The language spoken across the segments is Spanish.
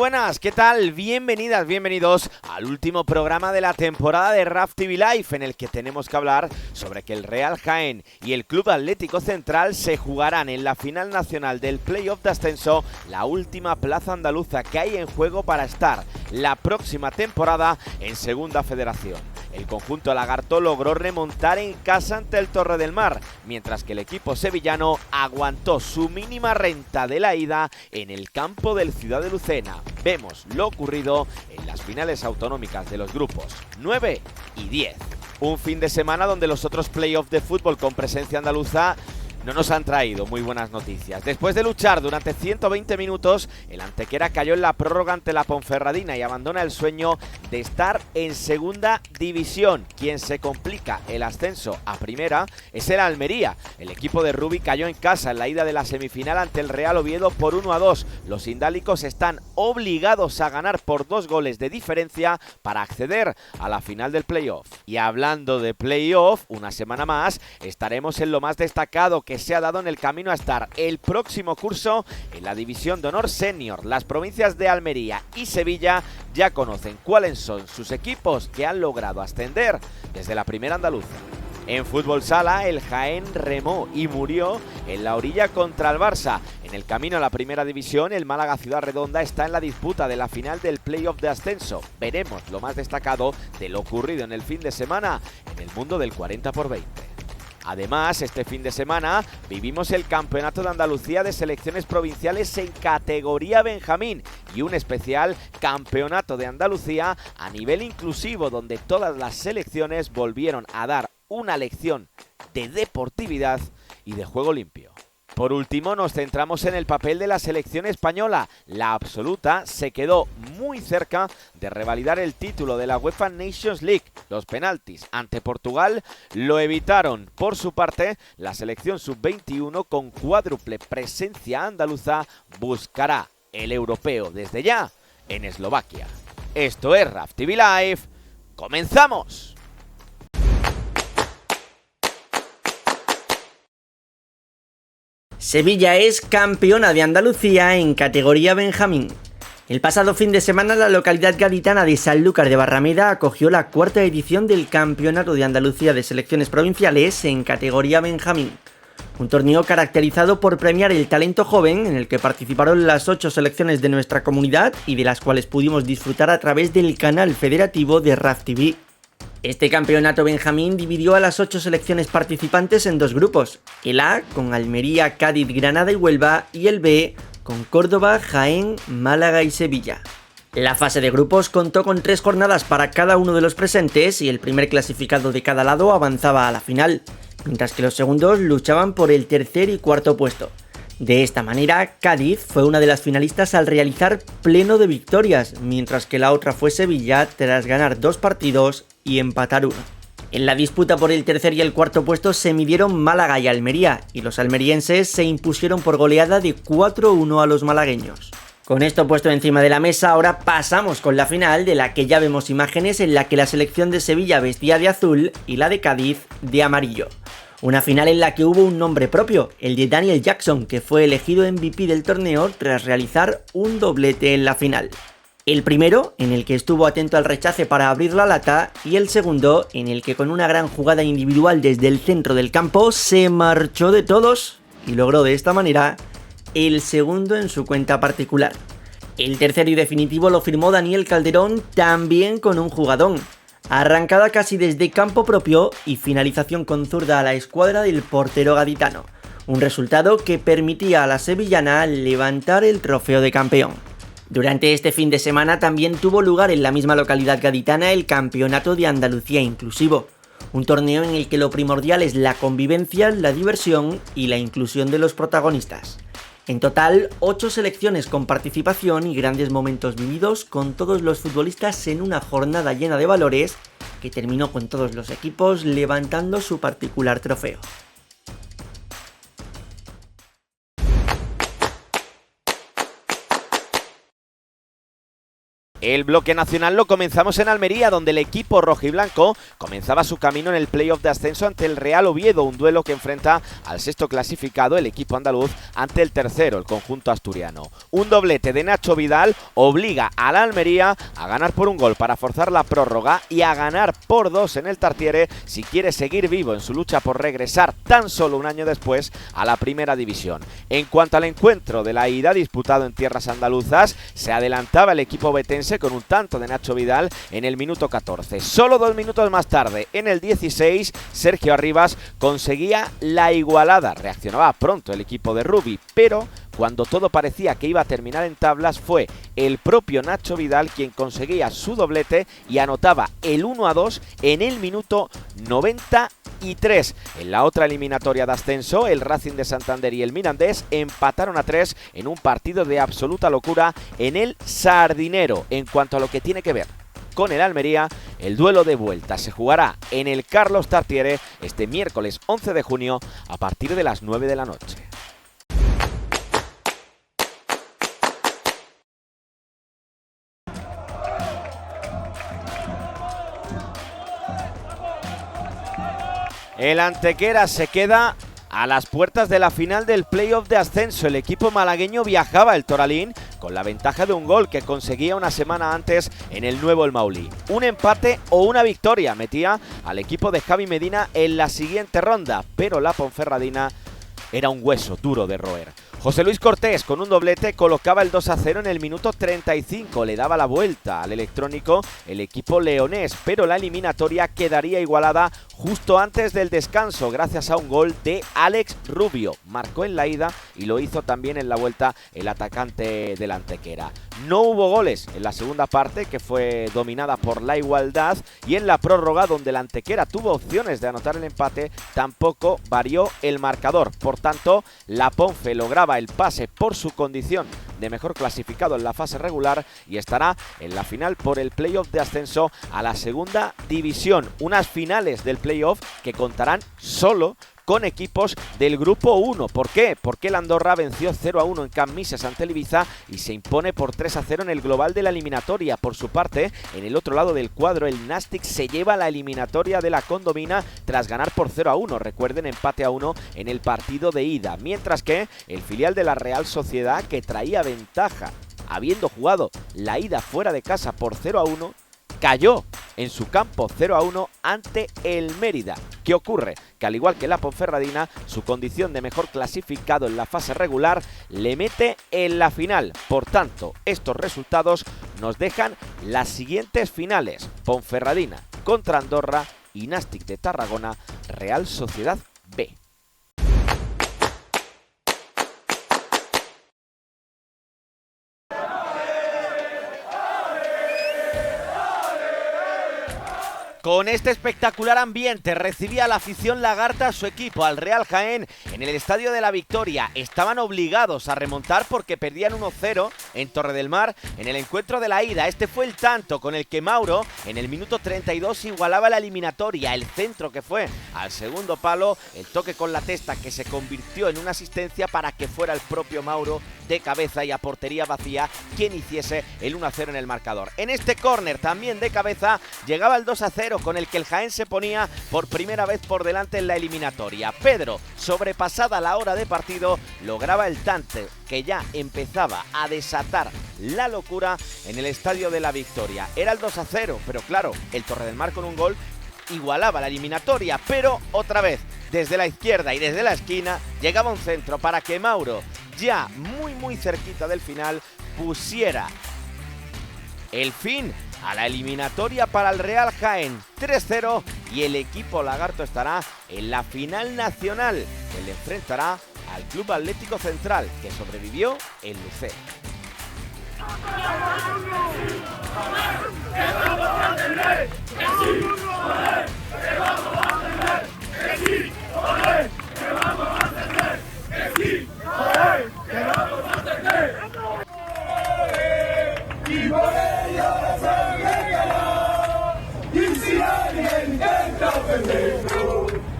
buenas, ¿qué tal? Bienvenidas, bienvenidos al último programa de la temporada de RAF TV Live, en el que tenemos que hablar sobre que el Real Jaén y el Club Atlético Central se jugarán en la final nacional del Playoff de Ascenso, la última plaza andaluza que hay en juego para estar la próxima temporada en Segunda Federación. El conjunto lagarto logró remontar en casa ante el Torre del Mar, mientras que el equipo sevillano aguantó su mínima renta de la ida en el campo del Ciudad de Lucena. Vemos lo ocurrido en las finales autonómicas de los grupos 9 y 10. Un fin de semana donde los otros playoffs de fútbol con presencia andaluza no nos han traído muy buenas noticias. Después de luchar durante 120 minutos, el Antequera cayó en la prórroga ante la Ponferradina y abandona el sueño de estar en segunda división. Quien se complica el ascenso a primera es el Almería. El equipo de Rubi cayó en casa en la ida de la semifinal ante el Real Oviedo por 1-2. Los indálicos están obligados a ganar por 2 goles de diferencia para acceder a la final del playoff. Y hablando de playoff, una semana más estaremos en lo más destacado que se ha dado en el camino a estar el próximo curso en la División de Honor Senior. Las provincias de Almería y Sevilla ya conocen cuáles son sus equipos que han logrado ascender desde la primera andaluza. En fútbol sala, el Jaén remó y murió en la orilla contra el Barça. En el camino a la primera división, el Málaga Ciudad Redonda está en la disputa de la final del playoff de ascenso. Veremos lo más destacado de lo ocurrido en el fin de semana en el mundo del 40x20. Además, este fin de semana vivimos el Campeonato de Andalucía de Selecciones Provinciales en categoría Benjamín y un especial Campeonato de Andalucía a nivel inclusivo, donde todas las selecciones volvieron a dar una lección de deportividad y de juego limpio. Por último, nos centramos en el papel de la selección española. La absoluta se quedó muy cerca de revalidar el título de la UEFA Nations League. Los penaltis ante Portugal lo evitaron. Por su parte, la selección sub-21 con cuádruple presencia andaluza buscará el europeo desde ya en Eslovaquia. Esto es RAF TV Live. ¡Comenzamos! Sevilla es campeona de Andalucía en categoría Benjamín. El pasado fin de semana la localidad gaditana de Sanlúcar de Barrameda acogió la cuarta edición del Campeonato de Andalucía de Selecciones Provinciales en categoría Benjamín. Un torneo caracterizado por premiar el talento joven, en el que participaron las 8 selecciones de nuestra comunidad y de las cuales pudimos disfrutar a través del canal federativo de RAF TV. Este campeonato Benjamín dividió a las 8 selecciones participantes en 2 grupos, el A con Almería, Cádiz, Granada y Huelva y el B con Córdoba, Jaén, Málaga y Sevilla. La fase de grupos contó con 3 jornadas para cada uno de los presentes y el primer clasificado de cada lado avanzaba a la final, mientras que los segundos luchaban por el tercer y cuarto puesto. De esta manera, Cádiz fue una de las finalistas al realizar pleno de victorias, mientras que la otra fue Sevilla tras ganar 2 partidos y empatar 1. En la disputa por el tercer y el cuarto puesto se midieron Málaga y Almería, y los almerienses se impusieron por goleada de 4-1 a los malagueños. Con esto puesto encima de la mesa, ahora pasamos con la final, de la que ya vemos imágenes en la que la selección de Sevilla vestía de azul y la de Cádiz de amarillo. Una final en la que hubo un nombre propio, el de Daniel Jackson, que fue elegido MVP del torneo tras realizar un doblete en la final. El primero, en el que estuvo atento al rechace para abrir la lata, y el segundo, en el que con una gran jugada individual desde el centro del campo se marchó de todos y logró de esta manera el segundo en su cuenta particular. El tercero y definitivo lo firmó Daniel Calderón, también con un jugadón. Arrancada casi desde campo propio y finalización con zurda a la escuadra del portero gaditano. Un resultado que permitía a la sevillana levantar el trofeo de campeón. Durante este fin de semana también tuvo lugar en la misma localidad gaditana el Campeonato de Andalucía Inclusivo. Un torneo en el que lo primordial es la convivencia, la diversión y la inclusión de los protagonistas. En total, 8 selecciones con participación y grandes momentos vividos con todos los futbolistas en una jornada llena de valores que terminó con todos los equipos levantando su particular trofeo. El bloque nacional lo comenzamos en Almería, donde el equipo rojiblanco comenzaba su camino en el playoff de ascenso ante el Real Oviedo, un duelo que enfrenta al sexto clasificado, el equipo andaluz, ante el tercero, el conjunto asturiano. Un doblete de Nacho Vidal obliga a la Almería a ganar por un gol para forzar la prórroga y a ganar por 2 en el Tartiere si quiere seguir vivo en su lucha por regresar tan solo un año después a la primera división. En cuanto al encuentro de la ida disputado en tierras andaluzas, se adelantaba el equipo betense con un tanto de Nacho Vidal en el minuto 14. Solo 2 minutos más tarde, en el 16, Sergio Arribas conseguía la igualada. Reaccionaba pronto el equipo de Rubi, pero cuando todo parecía que iba a terminar en tablas, fue el propio Nacho Vidal quien conseguía su doblete y anotaba el 1-2 en el minuto 93. En la otra eliminatoria de ascenso, el Racing de Santander y el Mirandés empataron a 3 en un partido de absoluta locura en el Sardinero. En cuanto a lo que tiene que ver con el Almería, el duelo de vuelta se jugará en el Carlos Tartiere este miércoles 11 de junio a partir de las 9 de la noche. El Antequera se queda a las puertas de la final del playoff de ascenso. El equipo malagueño viajaba el Toralín con la ventaja de un gol que conseguía una semana antes en el Nuevo El Maulí. Un empate o una victoria metía al equipo de Javi Medina en la siguiente ronda, pero la Ponferradina era un hueso duro de roer. José Luis Cortés, con un doblete, colocaba el 2-0 en el minuto 35. Le daba la vuelta al electrónico el equipo leonés, pero la eliminatoria quedaría igualada justo antes del descanso gracias a un gol de Alex Rubio. Marcó en la ida y lo hizo también en la vuelta el atacante del Antequera. No hubo goles en la segunda parte, que fue dominada por la igualdad, y en la prórroga, donde el Antequera tuvo opciones de anotar el empate, tampoco varió el marcador. Por tanto, la Ponfe lograba el pase por su condición de mejor clasificado en la fase regular y estará en la final por el playoff de ascenso a la segunda división. Unas finales del playoff que contarán solo con equipos del grupo 1. ¿Por qué? Porque el Andorra venció 0-1 en Camp Mises ante el Ibiza y se impone por 3-0 en el global de la eliminatoria. Por su parte, en el otro lado del cuadro, el Nastic se lleva la eliminatoria de la Condomina tras ganar por 0-1. Recuerden, empate a 1 en el partido de ida. Mientras que el filial de la Real Sociedad, que traía ventaja habiendo jugado la ida fuera de casa por 0-1, cayó en su campo 0-1 ante el Mérida. ¿Qué ocurre? Que al igual que la Ponferradina, su condición de mejor clasificado en la fase regular le mete en la final. Por tanto, estos resultados nos dejan las siguientes finales: Ponferradina contra Andorra y Nastic de Tarragona, Real Sociedad B. Con este espectacular ambiente recibía la afición lagarta a su equipo, al Real Jaén, en el Estadio de la Victoria. Estaban obligados a remontar porque perdían 1-0 en Torredemar en el encuentro de la ida. Este fue el tanto con el que Mauro, en el minuto 32, igualaba la eliminatoria. El centro que fue al segundo palo, el toque con la testa que se convirtió en una asistencia para que fuera el propio Mauro de cabeza y a portería vacía quien hiciese el 1-0 en el marcador. En este córner, también de cabeza, llegaba el 2-0 con el que el Jaén se ponía por primera vez por delante en la eliminatoria. Pedro, sobrepasada la hora de partido, lograba el tanto que ya empezaba a desatar la locura en el Estadio de la Victoria. Era el 2-0, pero claro, el Torredemar con un gol igualaba la eliminatoria, pero otra vez, desde la izquierda y desde la esquina, llegaba un centro para que Mauro, ya muy cerquita del final, pusiera el fin a la eliminatoria para el Real Jaén. 3-0 y el equipo lagarto estará en la final nacional, que le enfrentará al Club Atlético Central, que sobrevivió en Lucero.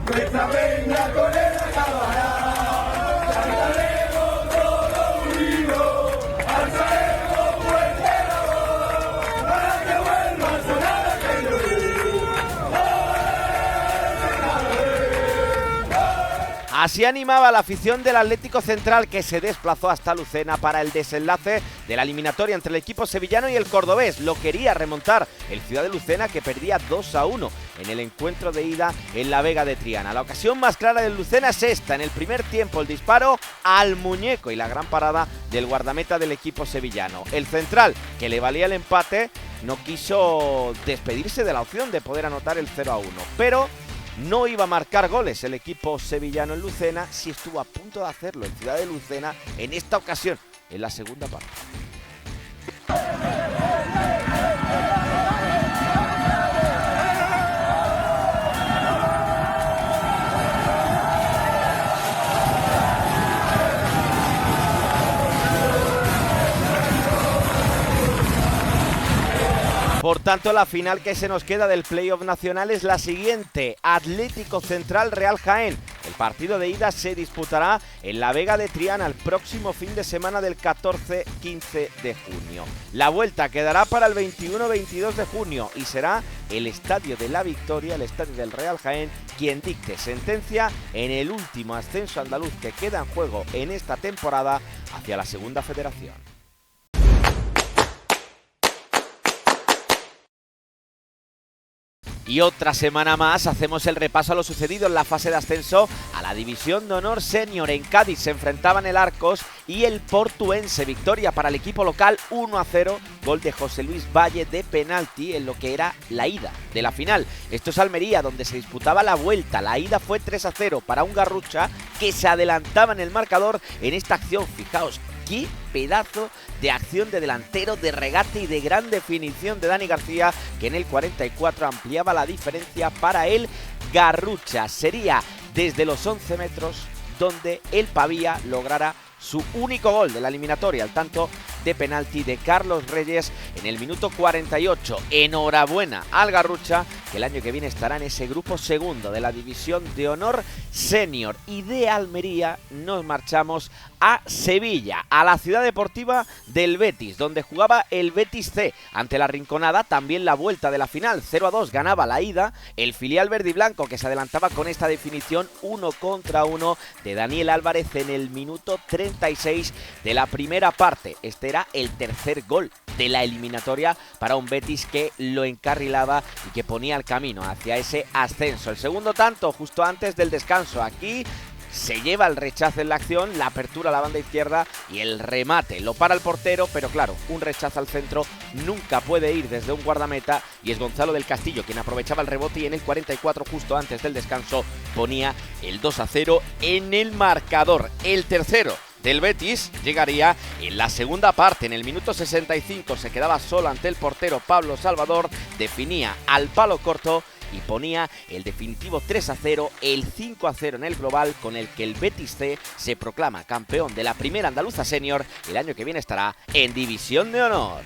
Nuestra peña con él acabará, cantaremos todo unido, alzaremos fuerte la voz, Así animaba la afición del Atlético Central, que se desplazó hasta Lucena para el desenlace de la eliminatoria entre el equipo sevillano y el cordobés. Lo quería remontar el Ciudad de Lucena, que perdía 2-1 en el encuentro de ida en la Vega de Triana. La ocasión más clara del Lucena es esta: en el primer tiempo el disparo al muñeco y la gran parada del guardameta del equipo sevillano. El central, que le valía el empate, no quiso despedirse de la opción de poder anotar el 0-1, pero no iba a marcar goles el equipo sevillano en Lucena, sí estuvo a punto de hacerlo en Ciudad de Lucena en esta ocasión, en la segunda parte. Por tanto, la final que se nos queda del playoff nacional es la siguiente: Atlético Central Real Jaén. El partido de ida se disputará en la Vega de Triana el próximo fin de semana del 14-15 de junio. La vuelta quedará para el 21-22 de junio y será el Estadio de la Victoria, el estadio del Real Jaén, quien dicte sentencia en el último ascenso andaluz que queda en juego en esta temporada hacia la Segunda Federación. Y otra semana más hacemos el repaso a lo sucedido en la fase de ascenso a la División de Honor Senior. En Cádiz se enfrentaban el Arcos y el Portuense. Victoria para el equipo local 1-0, gol de José Luis Valle de penalti en lo que era la ida de la final. Esto es Almería, donde se disputaba la vuelta. La ida fue 3-0 para un Garrucha que se adelantaba en el marcador en esta acción. Fijaos qué pedazo de acción de delantero, de regate y de gran definición de Dani García, que en el 44 ampliaba la diferencia para el Garrucha. Sería desde los 11 metros donde el Pavía lograra su único gol de la eliminatoria, al tanto de penalti de Carlos Reyes en el minuto 48. Enhorabuena al Garrucha, que el año que viene estará en ese grupo segundo de la División de Honor Senior. Y de Almería nos marchamos a Sevilla, a la ciudad deportiva del Betis, donde jugaba el Betis C ante la Rinconada. También la vuelta de la final, 0-2 ganaba la ida el filial verde y blanco, que se adelantaba con esta definición 1-1 de Daniel Álvarez en el minuto 36 de la primera parte. Este era el tercer gol de la eliminatoria para un Betis que lo encarrilaba y que ponía el camino hacia ese ascenso. El segundo tanto justo antes del descanso. Aquí se lleva el rechazo en la acción, la apertura a la banda izquierda y el remate. Lo para el portero, pero claro, un rechazo al centro nunca puede ir desde un guardameta, y es Gonzalo del Castillo quien aprovechaba el rebote y en el 44, justo antes del descanso, ponía el 2-0 en el marcador. El tercero del Betis llegaría en la segunda parte. En el minuto 65 se quedaba solo ante el portero Pablo Salvador, definía al palo corto y ponía el definitivo 3-0, el 5-0 en el global, con el que el Betis C se proclama campeón de la primera andaluza senior. El año que viene estará en División de Honor.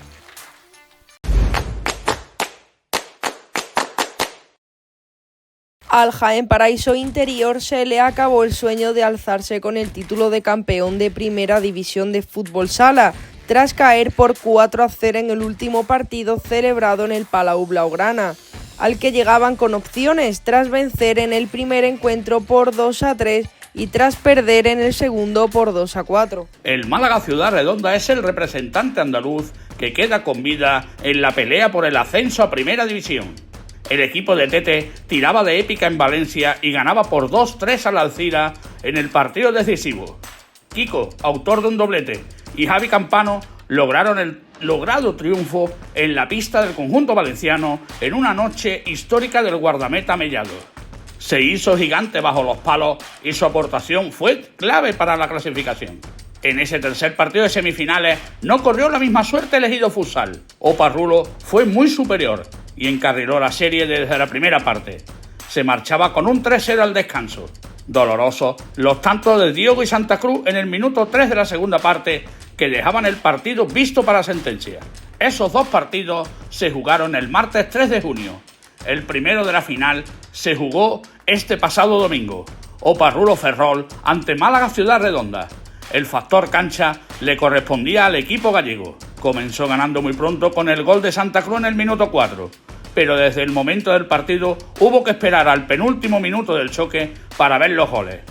Al Jaén Paraíso Interior se le acabó el sueño de alzarse con el título de campeón de Primera División de Fútbol Sala, tras caer por 4-0 en el último partido celebrado en el Palau Blaugrana, al que llegaban con opciones tras vencer en el primer encuentro por 2-3 y tras perder en el segundo por 2-4. El Málaga Ciudad Redonda es el representante andaluz que queda con vida en la pelea por el ascenso a Primera División. El equipo de Tete tiraba de épica en Valencia y ganaba por 2-3 al Alcira en el partido decisivo. Kiko, autor de un doblete, y Javi Campano lograron el logrado triunfo en la pista del conjunto valenciano en una noche histórica del guardameta Mellado. Se hizo gigante bajo los palos y su aportación fue clave para la clasificación. En ese tercer partido de semifinales no corrió la misma suerte el Ejido Futsal. Oparrulo fue muy superior y encarriló la serie desde la primera parte. Se marchaba con un 3-0 al descanso. Dolorosos los tantos de Diogo y Santa Cruz en el minuto 3 de la segunda parte, que dejaban el partido visto para sentencia. Esos dos partidos se jugaron el martes 3 de junio. El primero de la final se jugó este pasado domingo. Oparrulo Ferrol ante Málaga Ciudad Redonda. El factor cancha le correspondía al equipo gallego. Comenzó ganando muy pronto con el gol de Santa Cruz en el minuto 4, pero desde el momento del partido hubo que esperar al penúltimo minuto del choque para ver los goles.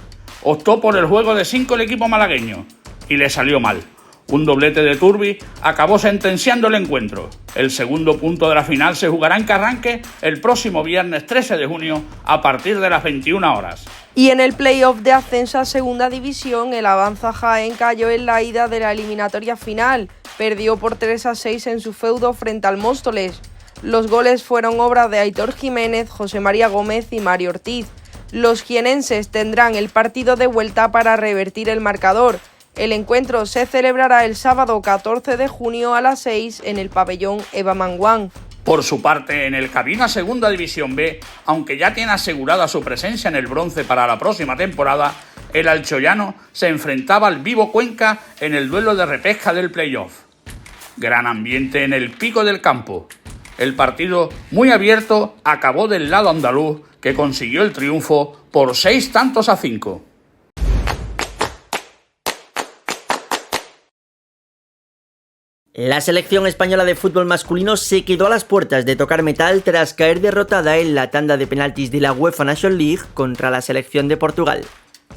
optó por el juego de 5 el equipo malagueño y le salió mal. Un doblete de Turbi acabó sentenciando el encuentro. El segundo punto de la final se jugará en Carranque el próximo viernes 13 de junio a partir de las 21 horas. Y en el playoff de ascenso a Segunda División, el Avanza Jaén cayó en la ida de la eliminatoria final. Perdió por 3-6 en su feudo frente al Móstoles. Los goles fueron obra de Aitor Jiménez, José María Gómez y Mario Ortiz. Los jienenses tendrán el partido de vuelta para revertir el marcador. El encuentro se celebrará el sábado 14 de junio a las 6 en el pabellón Eva Manguán. Por su parte, en el Cabina Segunda División B, aunque ya tiene asegurada su presencia en el bronce para la próxima temporada, el alchoyano se enfrentaba al Vivo Cuenca en el duelo de repesca del playoff. Gran ambiente en el pico del campo. El partido, muy abierto, acabó del lado andaluz, que consiguió el triunfo por 6-5. La selección española de fútbol masculino se quedó a las puertas de tocar metal tras caer derrotada en la tanda de penaltis de la UEFA Nations League contra la selección de Portugal.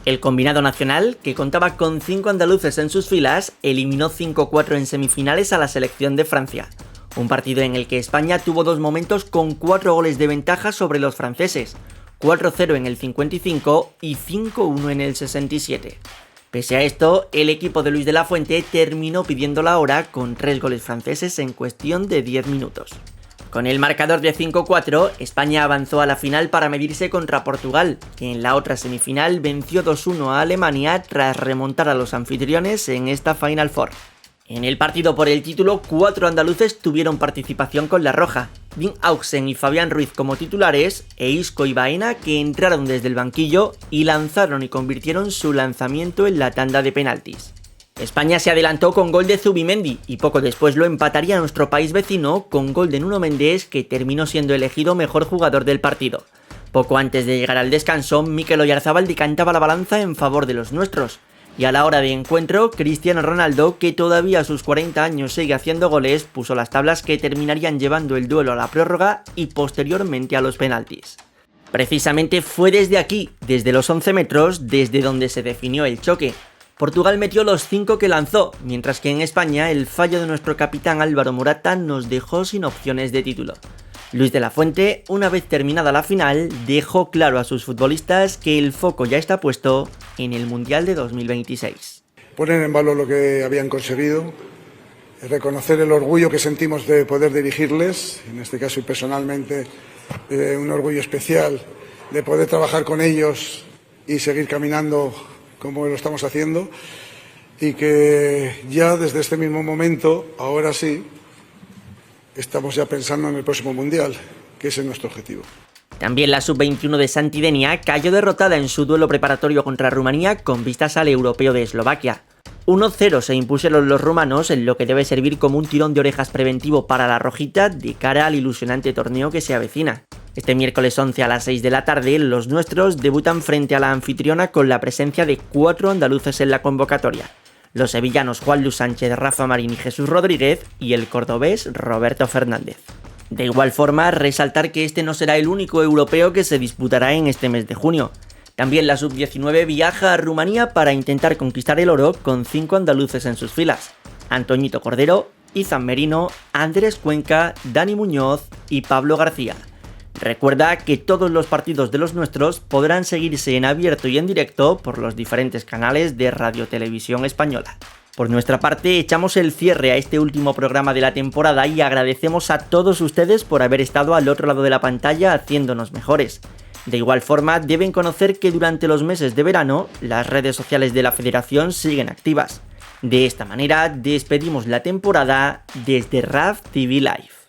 El combinado nacional, que contaba con 5 andaluces en sus filas, eliminó 5-4 en semifinales a la selección de Francia. Un partido en el que España tuvo 2 momentos con 4 goles de ventaja sobre los franceses, 4-0 en el 55 y 5-1 en el 67. Pese a esto, el equipo de Luis de la Fuente terminó pidiendo la hora con 3 goles franceses en cuestión de 10 minutos. Con el marcador de 5-4, España avanzó a la final para medirse contra Portugal, que en la otra semifinal venció 2-1 a Alemania tras remontar a los anfitriones en esta Final Four. En el partido por el título, 4 andaluces tuvieron participación con la roja, Dean Auxen y Fabián Ruiz como titulares, e Isco y Baena, que entraron desde el banquillo y lanzaron y convirtieron su lanzamiento en la tanda de penaltis. España se adelantó con gol de Zubimendi y poco después lo empataría nuestro país vecino con gol de Nuno Mendes, que terminó siendo elegido mejor jugador del partido. Poco antes de llegar al descanso, Mikel Oyarzabal decantaba la balanza en favor de los nuestros. Y a la hora de encuentro, Cristiano Ronaldo, que todavía a sus 40 años sigue haciendo goles, puso las tablas que terminarían llevando el duelo a la prórroga y posteriormente a los penaltis. Precisamente fue desde aquí, desde los 11 metros, desde donde se definió el choque. Portugal metió los 5 que lanzó, mientras que en España el fallo de nuestro capitán Álvaro Morata nos dejó sin opciones de título. Luis de la Fuente, una vez terminada la final, dejó claro a sus futbolistas que el foco ya está puesto en el Mundial de 2026. Poner en valor lo que habían conseguido, reconocer el orgullo que sentimos de poder dirigirles, en este caso y personalmente un orgullo especial de poder trabajar con ellos y seguir caminando como lo estamos haciendo, y que ya desde este mismo momento, ahora sí, estamos ya pensando en el próximo Mundial, que ese es nuestro objetivo. También la sub-21 de Santidenia cayó derrotada en su duelo preparatorio contra Rumanía con vistas al europeo de Eslovaquia. 1-0 se impusieron los rumanos, en lo que debe servir como un tirón de orejas preventivo para la rojita de cara al ilusionante torneo que se avecina. Este miércoles 11 a las 6 de la tarde, los nuestros debutan frente a la anfitriona con la presencia de 4 andaluces en la convocatoria. Los sevillanos Juan Luis Sánchez, Rafa Marín y Jesús Rodríguez, y el cordobés Roberto Fernández. De igual forma, resaltar que este no será el único europeo que se disputará en este mes de junio. También la sub-19 viaja a Rumanía para intentar conquistar el oro con 5 andaluces en sus filas: Antoñito Cordero, Izan Merino, Andrés Cuenca, Dani Muñoz y Pablo García. Recuerda que todos los partidos de los nuestros podrán seguirse en abierto y en directo por los diferentes canales de Radio Televisión Española. Por nuestra parte, echamos el cierre a este último programa de la temporada y agradecemos a todos ustedes por haber estado al otro lado de la pantalla haciéndonos mejores. De igual forma, deben conocer que durante los meses de verano, las redes sociales de la Federación siguen activas. De esta manera, despedimos la temporada desde RAF TV Live.